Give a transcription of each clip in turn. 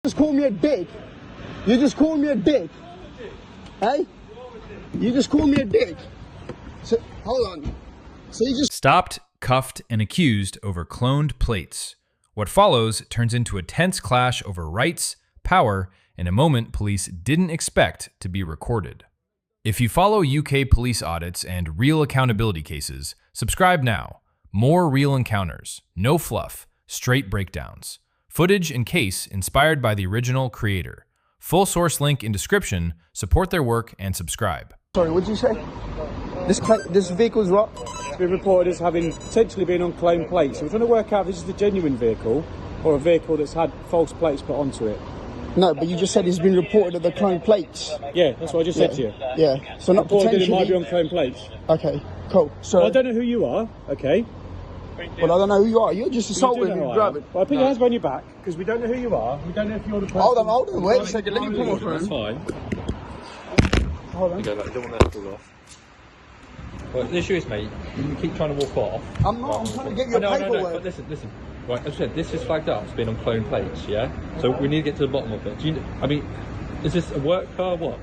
just called me a dick. You just called me a dick. Hey? You just called me a dick. So, hold on. So you just... Stopped, cuffed, and accused over cloned plates. What follows turns into a tense clash over rights, power, and a moment police didn't expect to be recorded. If you follow UK police audits and real accountability cases, subscribe now. More real encounters, no fluff, straight breakdowns. Footage and case inspired by the original creator. Full source link in description. Support their work and subscribe. Sorry, what did you say? This vehicle's what? It's been reported as having potentially been on cloned plates. So we're trying to work out if this is the genuine vehicle or a vehicle that's had false plates put onto it. No, but you just said it's been reported at the cloned plates. Yeah, that's what I just said to you. Yeah, so not Reported potentially. it might be on cloned plates. Okay, cool. So Well, I don't know who you are, okay? Well, I don't know who you are. You're just assaulting me, grabbing. Well, I put your hands behind your back because we don't know who you are. We don't know if you're the person. Hold on, wait a second. Let me pull my That's phone. fine. Hold on. Okay, like, you don't want that to fall off. Well, the issue is, mate, you keep trying to walk off. I'm not. I'm trying to get your No, paperwork. but listen. Right, as I said, this is flagged up. It's been on cloned plates, yeah? So we need to get to the bottom of it. I mean, is this a work car or what?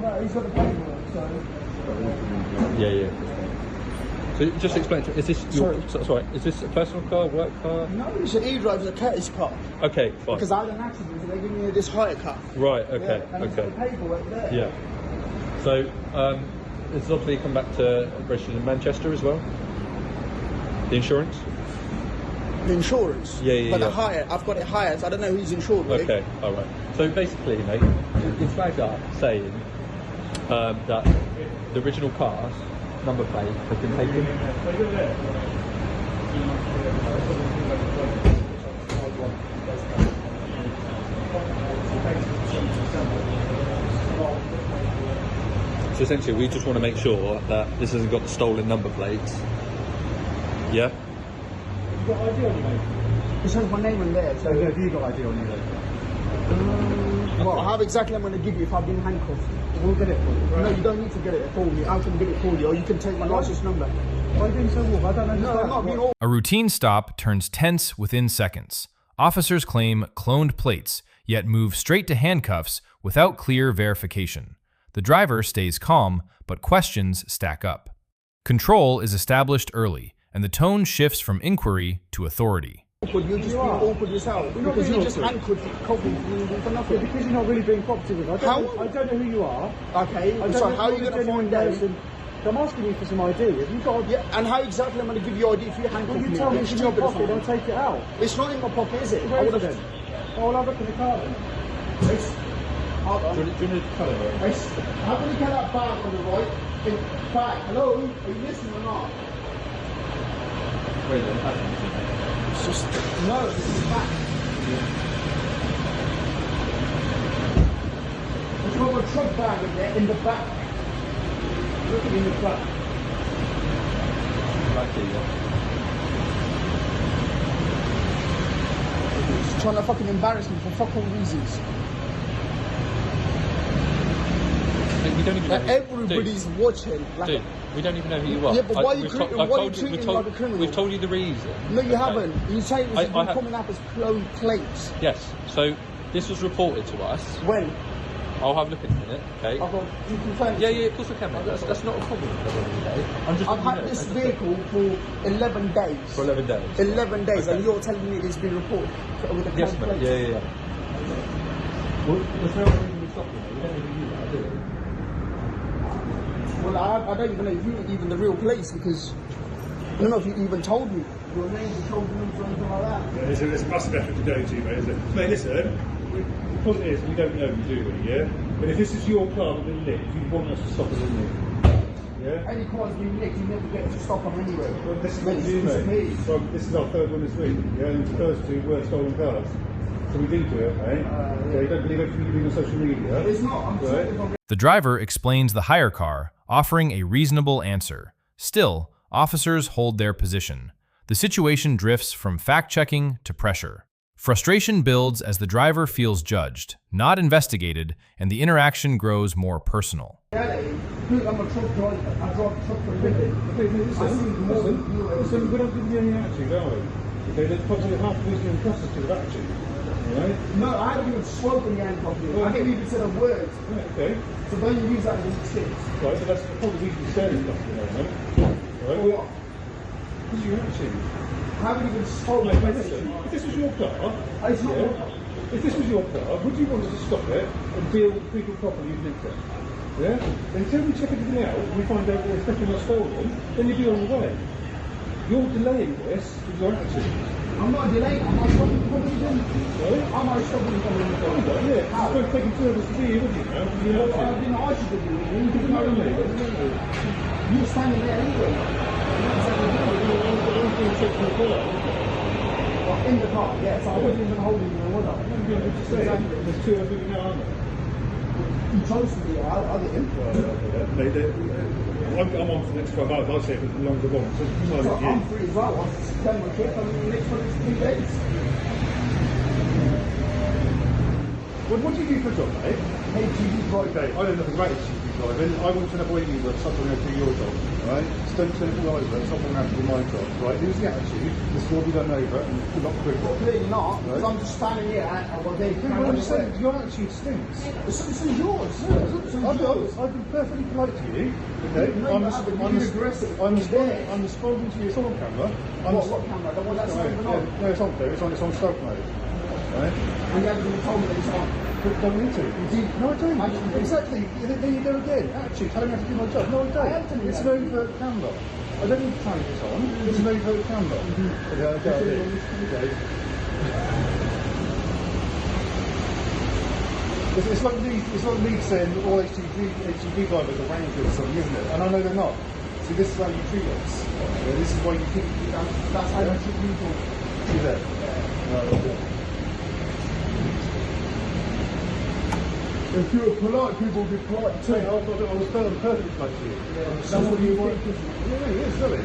No, he's got the paperwork, so... Yeah. So just explain to me, is this is this a personal car, work car? No, it's an e-drive, it's a courtesy car. Okay, fine. Because I had an accident, so they give me this hire car. Right, okay, Yeah, and it's the paperwork there. Yeah. So, this is obviously come back to registered in Manchester as well? The insurance? The insurance? Yeah. But the hire, I've got it hired, so I don't know who's insured with. Okay, alright. So basically, mate, it's flagged up saying that the original car's number plate has been taken. So essentially, we just want to make sure that this hasn't got the stolen number plates. Yeah? You've got ID on you, mate? It says my name in there, so... Have you got ID on you, then? Well, how exactly I'm going to give you if I've been handcuffed? We'll get it for you. No, you don't need to get it for me. I can get it for you, or you can take my license number. Why are you being so wolf? I don't understand. No, I'm not being all... A routine stop turns tense within seconds. Officers claim cloned plates, yet move straight to handcuffs without clear verification. The driver stays calm, but questions stack up. Control is established early, and the tone shifts from inquiry to authority. You're just being awkward yourself. Because you just handcuffed me for nothing. Because you're not really being cooperative. I don't know who you are. Okay, so how are you going to find out? I'm asking you for some ID. Have you got? Yeah, and how exactly I'm going to give you ID if you handcuff me? Well, you tell me it's in your pocket, I'll take it out. It's not in my pocket, is it? Where is it then? Oh, I'll have a look in the car then. Hold on. Do you want to colour it? How can you get that bag on the right? In back, hello? Are you listening or not? Wait, then. It's just, no, this is back. There's got a truck bag in there, in the back. Looking in the back. Back here, yeah. He's trying to fucking embarrass me for fuck all reasons. We don't even know Everybody's watching. Like Dude, we don't even know who you are. Yeah, but why are you treating me like a criminal? We've told you the reason. No, you haven't. You say it's been I coming up as cloned plates. Yes. So this was reported to us. When? I'll have a look in a minute. Okay. You confirm. Yeah, of course I can, mate. That's not a problem. I've had this vehicle for 11 days. For 11 days. 11 days, Okay. and you're telling me it's been reported with a Yes, cloned mate. plate. Yeah. Well, there's no reason we stop you, mate. We don't even do that, do we? Well, I don't even know if you're even the real place because I don't know if you even told me your name, you told me or anything like that. Yeah, there's a massive effort to go to, mate, isn't it? Mate, listen, the point is, we don't know you, do we, yeah? But if this is your car that's been nicked, you want us to stop it, wouldn't you? Yeah? Any car's been nicked, you never get to stop them anyway. Well, this is what we do, mate. So this is our third one this week, yeah? And the first two were stolen cars. So we didn't do it, mate. Yeah, you don't believe everything you read on social media. It's not, I'm right? The driver explains the hire car, offering a reasonable answer. Still, officers hold their position. The situation drifts from fact-checking to pressure. Frustration builds as the driver feels judged, not investigated, and the interaction grows more personal. I'm a truck driver. I drive a truck for a living. Listen, we don't give you any attitude, are we? Okay, there's probably half a reason in process to the attitude. Right? No, I haven't even spoken the handcuff yet. I haven't even said a word. Okay. So don't use that as an excuse. Right, so that's probably the reason you're staring stuff at the moment. Right? For what? Because you're attitude. I haven't even spoken. Mate, listen, if this was your car, It's not your car. if this was your car, would you want us to stop it and deal with the people properly you've nicked it? Yeah? Until we check everything out and we find out that it's definitely not stolen, then you'll be on your way. You're delaying this with your attitude. I'm not delaying. I'm not stopping the conversation. Sorry? I'm not stopping the conversation. Yeah, it's supposed to take you 2 hours to see you, wouldn't you? Now, because you're not I didn't ask you to do it. You didn't know me. You were standing there anyway. In the car, yeah. So I wasn't even holding you, was I? There's 2 other people now, aren't there? You chose to be. I didn't. I'm on for the next 12 hours. I'll say if it's longer one. So it's So like I'm you. free as well. I'm telling my trip. I'm in the next 2 days. What do you do for a job, mate? HGV drive. Okay, I don't know about HGV driving. I want to know where you work, stop going to do your job, right? Just don't turn it all over, stop going to do my job, right? Here's the attitude, this will be done over and a lot quicker. Clearly not, because I'm just standing here and what they No, I'm just saying, your attitude stinks. So is yours. I've been perfectly polite to you, okay? No, you haven't. You've been aggressive. I'm responding to you, it's all on camera. What camera? The one that's not even on. No, it's on there, it's on stealth mode, right? And you haven't even told me that it's on. Don't need to. No, I don't. Exactly. There you go again. Actually, telling me how to do my job. No, I don't. I am telling you It's that. an overt camera. I don't need to turn this on. It's an overt camera. Okay. It's like me saying that all HGV drivers are wankers or something, isn't it? And I know they're not. See, this is how you treat us. Yeah, this is why you think that's how you treat people. See that? Right, okay. If you were polite, people would be polite too. I was perfectly polite to you. That's what you want. Yeah, it is, really.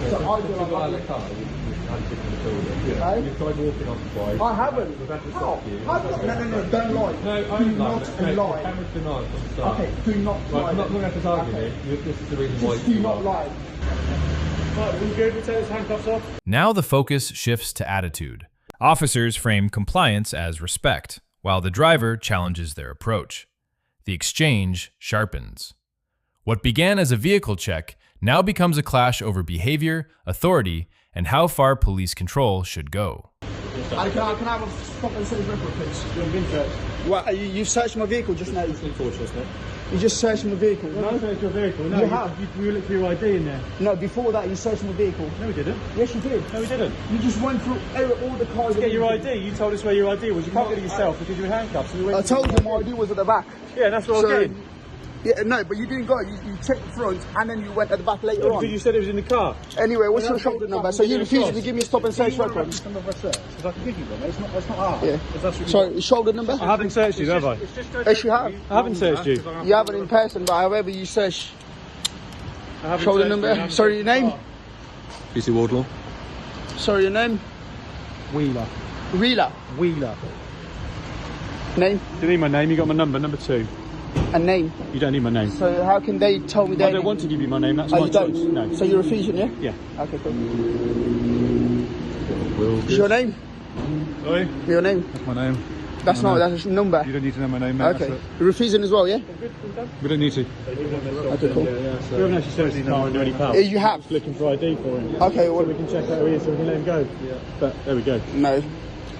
So I feel Got out of the like car, you handed in the building. Hey? You've tried walking off the bike. I haven't. We've had to How? stop you. No, don't lie. No, do I'm not lying. lie. The camera's been on from the start. Okay, do not lie. Right, I'm not going to have this argument. This is the reason why. Just do not lie. Right, we'll go to take his handcuffs off. Now the focus shifts to attitude. Officers frame compliance as respect, while the driver challenges their approach. The exchange sharpens. What began as a vehicle check now becomes a clash over behavior, authority, and how far police control should go. Can I have a stop and search record, please? You've been searched. Well, you searched my vehicle just now. You just searched my vehicle. No, searched your vehicle. No, You have. You looked for your ID in there. No, before that you searched my vehicle. No, we didn't. Yes, you did. No, we didn't. You just went through all the cars. To get your ID, you told us where your ID was. You can't get it yourself because you were handcuffed. So we went I told you my ID was at the back. Yeah, that's what I was getting. Yeah, no, but you didn't go. You checked the front and then you went at the back later on. Because you said it was in the car. Anyway, what's your that's shoulder what number? the So you fuck refused was. to give me a stop and search record. Because I can give you one. It's not hard. Yeah. Sorry, shoulder number? I haven't searched you, have I? Yes, you have. I haven't searched you. You haven't in person, but however you search. I haven't Shoulder searched you. I number. haven't Sorry, your searched name? PC Wardlaw. Sorry, your name? Wheeler. Wheeler. Wheeler. Name? Do you need my name? You got my number 2. And name. You don't need my name. So how can they tell me that? I don't want to give you my name. That's Oh, my you choice. don't? No. So you're refusing, yeah? Yeah. Okay, cool. Is your name? Sorry? Your name? That's my name. That's not, that's a number. You don't need to know my name, mate. Okay. You're refusing as well, yeah? We don't need to. Okay, cool. We haven't actually searched his car under any power. You have? Just looking for ID for him. Okay, So well, we can check out who he is so we can let him go. Yeah. But there we go. no.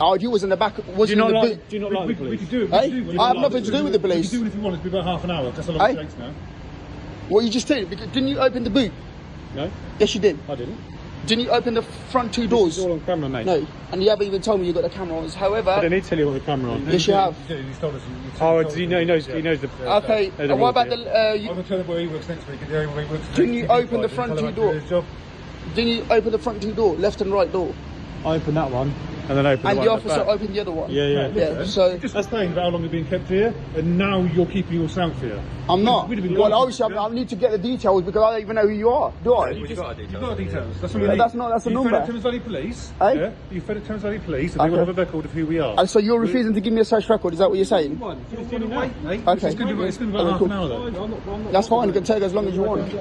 Oh, you was in the back, was Do in you the not boot. like? Do you not like the We police? could do it. Hey, I have nothing to do with the police. We could do it if you want. It's been about half an hour. That's a lot Hey? of takes now. What you just did, because didn't you open the boot? No, Yes, you did. I didn't. Didn't you open the front 2 This doors? is all on camera, mate. No, and you haven't even told me you got the camera on. I However, don't need to tell you what the camera on. yes, you have. He's told us. Oh, does he know? He knows the. Okay, the and what about rules, the? I'm going to tell him where he works next week. The area where he works Didn't you next week, open the front tell him 2 how to do door? his job. Didn't you open the front 2 door, left and right door? I opened that one and then opened And the the one at officer back. opened the other one. Yeah, yeah. Yeah. So Just explain about how long you've been kept here, and now you're keeping yourself here. I'm not. We'd have been Well, lying. obviously, I need to get the details because I don't even know who you are. Do I? You've got details. That's what you Yeah, need. that's a You number. fed it to Thames Valley Police. Hey? Yeah? You fed it to Thames Valley Police, and they Okay. will have a record of who we are. And so you're refusing to give me a search record? Is that what you're saying? Wait, mate. Okay. It's going to be about Okay, half cool. an hour, though. That's fine. You can take as long as you want.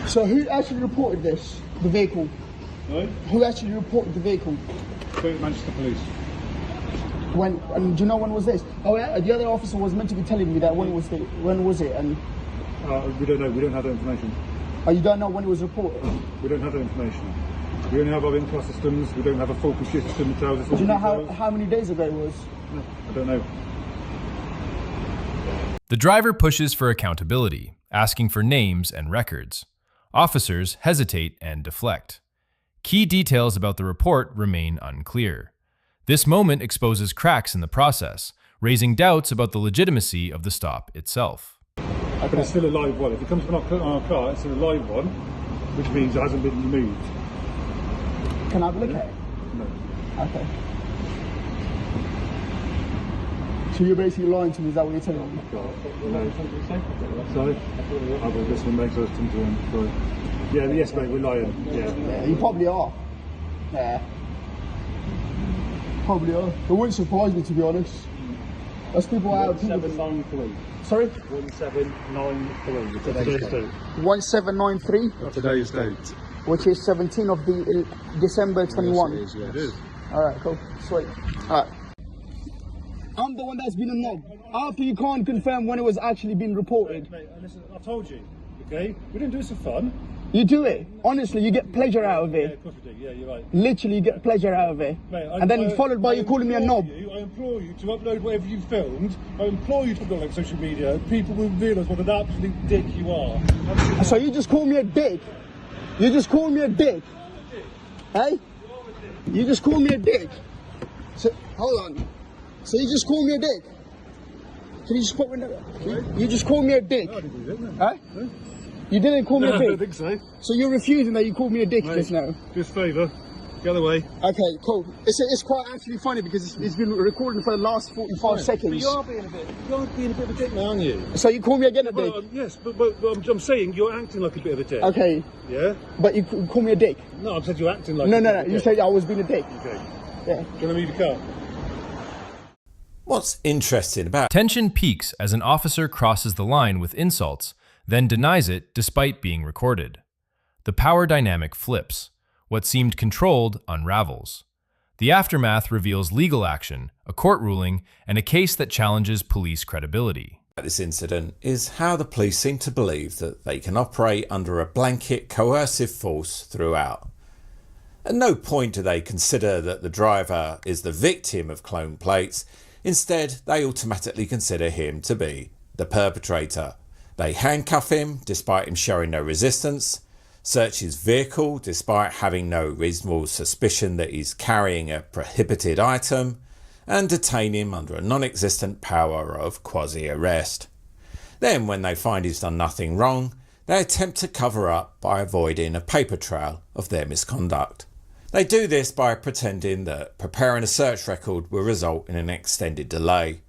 So who actually reported this? The vehicle. No? Who actually reported the vehicle? Manchester Police. When, and do you know when was this? Oh yeah, the other officer was meant to be telling me that when was it? And We don't know. We don't have that information. oh, you don't know when it was reported? We don't have that information. We only have our in-car systems. We don't have a full computer system that tells us. Do you know how many days ago it was? No, I don't know. The driver pushes for accountability, asking for names and records. Officers hesitate and deflect. Key details about the report remain unclear. This moment exposes cracks in the process, raising doubts about the legitimacy of the stop itself. But it's still a live one. If it comes from our car, it's still a live one, which means it hasn't been removed. Can I have a look at it? No. Okay. So you're basically lying to me, is that what you're telling me? No. Sorry? I will this one makes us come to him. Sorry. Yeah, yes mate, we're lying. Yeah, you probably are. Yeah. Probably are. It wouldn't surprise me, to be honest. There's people out. 1793. Sorry? 1793. Today's date. 1793, Today's date. which is 17th of the December 21. Yes, it is. All right, cool, sweet. All right. I'm the one that's been a knob. After you can't confirm when it was actually being reported. Mate, listen, I told you, okay? We didn't do this for fun. You do it. Honestly, you get pleasure out of Yeah, it. of course we do. Yeah, you're right. Literally, you get pleasure out of it. Mate, And then followed by you calling me a knob. I implore you to upload whatever you filmed. I implore you to upload it on social media. People will realise what an absolute dick you are. So you just call me a dick? You just call me a dick? Hey? You just call me a dick? So, hold on. So you just call me a dick? Can you just put me You just call me a dick? No, I didn't do that, no. Huh? No? You didn't call me No, a I dick? don't think so. So you're refusing that you called me a dick Mate, just now? just favour. Get away. Okay, cool. It's quite actually funny because it's been recording for the last 45 seconds. But you are being a bit of a dick now, aren't you? So you call me again a dick? Well, yes, but I'm saying you're acting like a bit of a dick. Okay, Yeah? but you call me a dick? No, I've said you're acting like No, a no, bit no. of a You dick. said I was being a dick. Okay. Yeah. Do you want to move your car? What's interesting about Tension peaks as an officer crosses the line with insults, then denies it despite being recorded. The power dynamic flips. What seemed controlled unravels. The aftermath reveals legal action, a court ruling, and a case that challenges police credibility. this incident is how the police seem to believe that they can operate under a blanket coercive force throughout. At no point do they consider that the driver is the victim of clone plates. Instead, they automatically consider him to be the perpetrator. They handcuff him despite him showing no resistance, search his vehicle despite having no reasonable suspicion that he's carrying a prohibited item, and detain him under a non-existent power of quasi-arrest. Then, when they find he's done nothing wrong, they attempt to cover up by avoiding a paper trail of their misconduct. They do this by pretending that preparing a search record will result in an extended delay.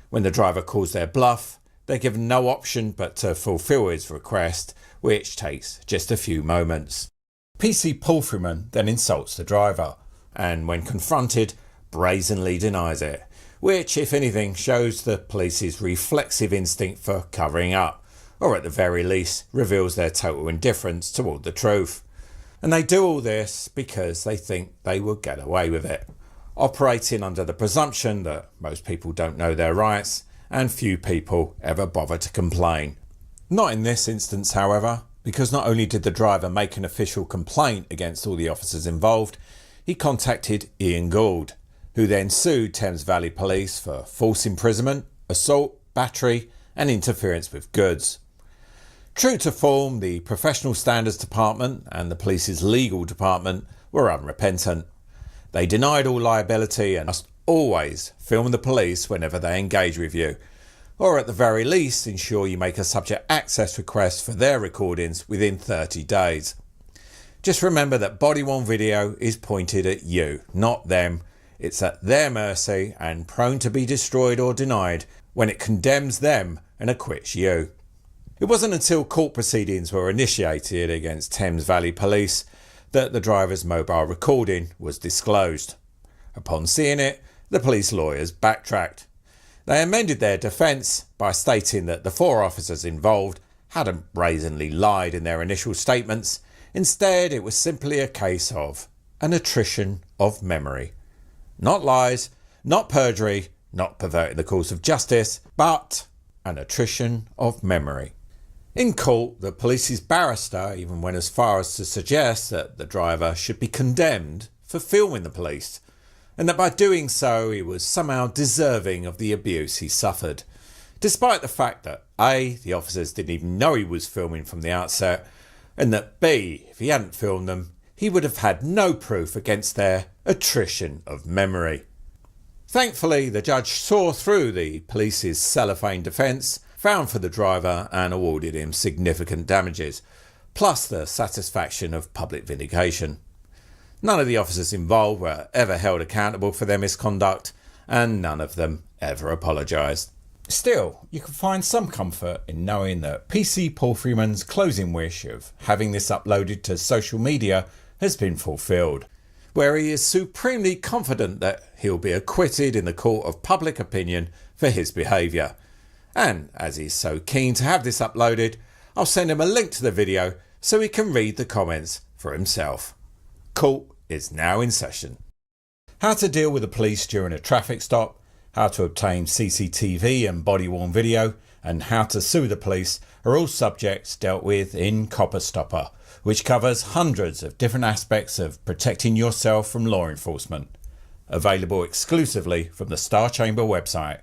When the driver calls their bluff, they're given no option but to fulfil his request, which takes just a few moments. PC Palfreyman then insults the driver, and when confronted, brazenly denies it, which, if anything, shows the police's reflexive instinct for covering up, or at the very least reveals their total indifference toward the truth. And they do all this because they think they will get away with it, operating under the presumption that most people don't know their rights and few people ever bother to complain. Not in this instance, however, because not only did the driver make an official complaint against all the officers involved, he contacted Ian Gould, who then sued Thames Valley Police for false imprisonment, assault, battery and interference with goods. True to form, the Professional Standards Department and the police's legal department were unrepentant. They denied all liability and must always film the police whenever they engage with you, or at the very least ensure you make a subject access request for their recordings within 30 days. Just remember that body-worn video is pointed at you, not them. It's at their mercy and prone to be destroyed or denied when it condemns them and acquits you. It wasn't until court proceedings were initiated against Thames Valley Police that the driver's mobile recording was disclosed. Upon seeing it, the police lawyers backtracked. They amended their defence by stating that the 4 officers involved hadn't brazenly lied in their initial statements. Instead, it was simply a case of an attrition of memory. Not lies, not perjury, not perverting the course of justice, but an attrition of memory. In court, the police's barrister even went as far as to suggest that the driver should be condemned for filming the police, and that by doing so he was somehow deserving of the abuse he suffered, despite the fact that A, the officers didn't even know he was filming from the outset, and that B, if he hadn't filmed them, he would have had no proof against their attrition of memory. Thankfully, the judge saw through the police's cellophane defence, found for the driver and awarded him significant damages, plus the satisfaction of public vindication. None of the officers involved were ever held accountable for their misconduct, and none of them ever apologised. Still, you can find some comfort in knowing that PC Paul Freeman's closing wish of having this uploaded to social media has been fulfilled, where he is supremely confident that he'll be acquitted in the court of public opinion for his behaviour. And as he's so keen to have this uploaded, I'll send him a link to the video so he can read the comments for himself. Court is now in session. How to deal with the police during a traffic stop, how to obtain CCTV and body-worn video, and how to sue the police are all subjects dealt with in Copper Stopper, which covers hundreds of different aspects of protecting yourself from law enforcement. Available exclusively from the Star Chamber website.